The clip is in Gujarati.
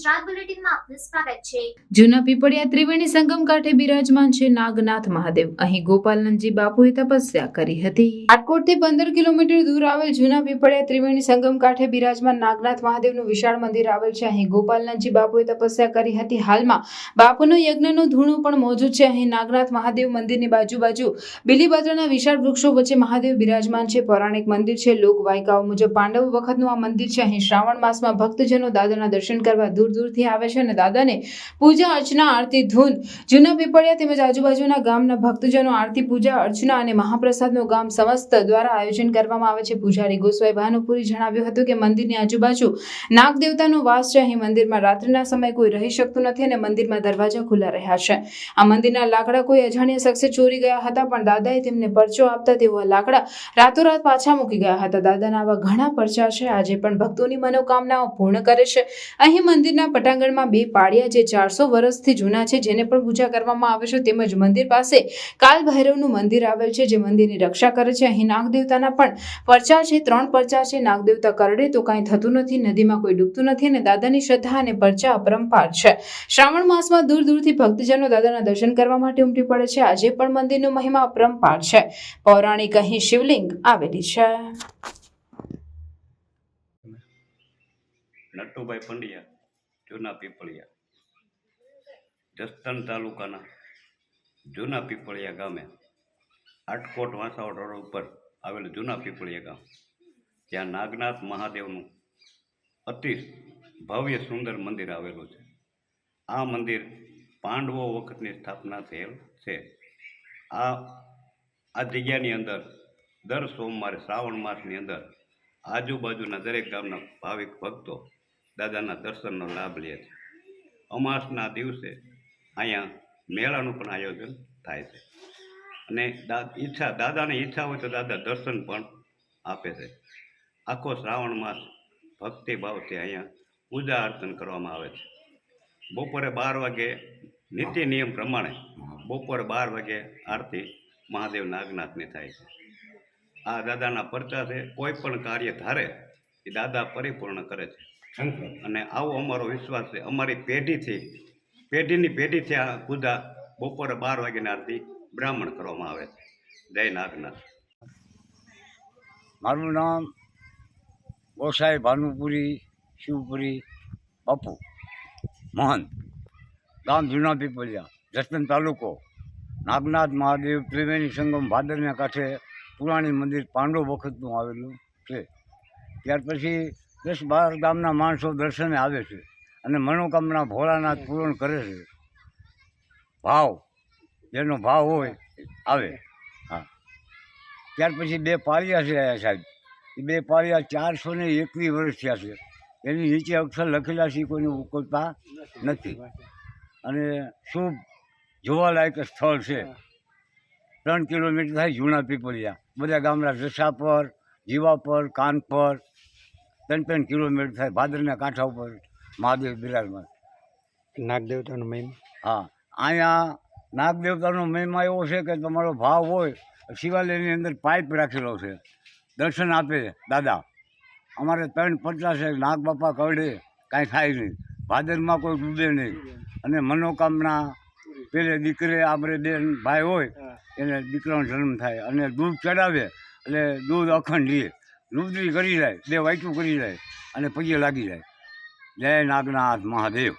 ગુજરાત બુલેટિનમાં આપનું સ્વાગત છે। જૂના પીપળિયા ત્રિવેણી સંગમ કાંઠે બિરાજમાન છે નાગનાથ મહાદેવ। અહીં ગોપાલનંદજી બાપુએ તપસ્યા કરી હતી। રાજકોટથી 15 કિલોમીટર દૂર આવેલ જૂના પીપળિયા ત્રિવેણી સંગમ કાંઠે બિરાજમાન નાગનાથ મહાદેવનું વિશાળ મંદિર આવેલ છે। અહીં ગોપાલનંદજી બાપુએ તપસ્યા કરી હતી। હાલમાં બાપુનો યજ્ઞનો ધૂણો પણ મોજૂદ છે। અહીં નાગનાથ મહાદેવ મંદિરની બાજુ બીલીપત્રના વિશાળ વૃક્ષો વચ્ચે મહાદેવ બિરાજમાન છે। પૌરાણિક મંદિર છે। લોકવાયકાઓ મુજબ પાંડવ વખતનું આ મંદિર છે। અહીં શ્રાવણ માસમાં ભક્તજનો દાદાના દર્શન કરવા દૂર દૂરથી આવે છે અને દાદાને પૂજા અર્ચના આરતી ધૂન જૂના પીપળિયા તેમજ આજુબાજુના ગામના ભક્તજનો આરતી પૂજા અર્ચના અને મહાપ્રસાદનું ગામ સમસ્ત દ્વારા આયોજન કરવામાં આવે છે। પૂજારી ગોસ્વાઈ ભાનુપુરી જણાવ્યું હતું કે મંદિરની આજુબાજુ નાગ દેવતાનો વાસ છે। અહીં મંદિરમાં રાત્રિના સમયે કોઈ રહી શકતું નથી અને મંદિરમાં દરવાજા ખુલ્લા રહ્યા છે। આ મંદિરના લાકડા કોઈ અજાણ્યા શખ્સે ચોરી ગયા હતા, પણ દાદાએ તેમને પરચો આપતા તેઓ લાકડા રાતોરાત પાછા મૂકી ગયા હતા। દાદાના આવા ઘણા પરચા છે। આજે પણ ભક્તોની મનોકામનાઓ પૂર્ણ કરે છે। અહીં મંદિરના પટાંગણમાં 2 પાળિયા જે 400 વર્ષથી જૂના છે, જેને પણ પૂજા કરવામાં આવે છે। તેમજ મંદિર પાસે કાલ ભૈરવનું મંદિર આવેલ છે, જે મંદિરની રક્ષા કરે છે। અહીં નાગદેવતાના પણ પરચા છે। 3 પરચા છે। નાગદેવતા કરડે તો કાંઈ થતું નથી, નદીમાં કોઈ ડૂબતું નથી અને દાદાની શ્રદ્ધા અને પરચા અપરંપાર છે। શ્રાવણ માસમાં દૂર દૂરથી ભક્તજનો દાદાના દર્શન કરવા માટે ઉમટી પડે છે। આજે પણ મંદિરનો મહિમા અપરંપાર છે। પૌરાણિક અહીં શિવલિંગ આવેલી છે। નટુભાઈ પંડ્યા, જૂના પીપળિયા, જસદણ તાલુકાના જૂના પીપળિયા ગામે આટકોટ વાંસાવડ રોડ ઉપર આવેલું જૂના પીપળિયા ગામ, જ્યાં નાગનાથ મહાદેવનું અતિ ભવ્ય સુંદર મંદિર આવેલું છે। આ મંદિર પાંડવો વખતની સ્થાપના થયેલ છે। આ જગ્યાની અંદર દર સોમવારે શ્રાવણ માસની અંદર આજુબાજુના દરેક ગામના ભાવિક ભક્તો દાદાના દર્શનનો લાભ લે છે। અમાસના દિવસે અહીંયા મેળાનું પણ આયોજન થાય છે અને દાદાની ઈચ્છા હોય તો દાદા દર્શન પણ આપે છે। આખો શ્રાવણ માસ ભક્તિભાવથી અહીંયા પૂજા અર્ચન કરવામાં આવે છે। બપોરે 12 વાગે નીતિ નિયમ પ્રમાણે બપોરે 12 વાગે આરતી મહાદેવ નાગનાથની થાય છે। આ દાદાના પરચા છે। કોઈ પણ કાર્ય ધારે એ દાદા પરિપૂર્ણ કરે છે અને આવો અમારો વિશ્વાસ છે। અમારી પેઢીની પેઢીથી આ પૂજા બપોરે 12 વાગ્યાની આરતી બ્રાહ્મણ કરવામાં આવે છે। જય નાગનાથ। મારું નામ ગોસાઈ ભાનુપુરી શિવપુરી બાપુ મહંત, ગામ જૂના પીપળિયા, જસદણ તાલુકો। નાગનાથ મહાદેવ ત્રિવેણી સંગમ ભાદરના કાંઠે પુરાણી મંદિર પાંડવ વખતનું આવેલું છે। ત્યાર પછી 10-12 ગામના માણસો દર્શને આવે છે અને મનોકામના ભોળાનાથ પૂર્ણ કરે છે। જેનો ભાવ હોય આવે। હા, ત્યાર પછી 2 પાળિયા છે સાહેબ। એ 2 પાળિયા 421 વર્ષ થયા છે। એની નીચે અક્ષર લખેલા છે, કોઈને ઉકલતા નથી અને શુભ જોવાલાયક સ્થળ છે। 3 કિલોમીટર થાય જૂના પીપળિયા। બધા ગામડા જસાપર, જીવાપર, કાનપર 3 કિલોમીટર થાય। ભાદરના કાંઠા ઉપર મહાદેવ બિરાજમાન। નાગદેવતાનો મહિમા? હા, અહીંયા નાગદેવતાનો મહિમા એવો છે કે તમારો ભાવ હોય, શિવાલયની અંદર પાઇપ રાખેલો છે, દર્શન આપે દાદા। અમારે 3 પરચા છે। નાગ બાપા કરડે કાંઈ થાય નહીં, ભાદરમાં કોઈ ડૂબે નહીં અને મનોકામના પેલે દીકરે આપણે 2 ભાઈ હોય એને દીકરાનો જન્મ થાય અને દૂધ ચડાવે એટલે દૂધ અખંડ લે, લુદરી કરી જાય, 2 વાયટું કરી જાય અને પગે લાગી જાય। જય નાગનાથ મહાદેવ।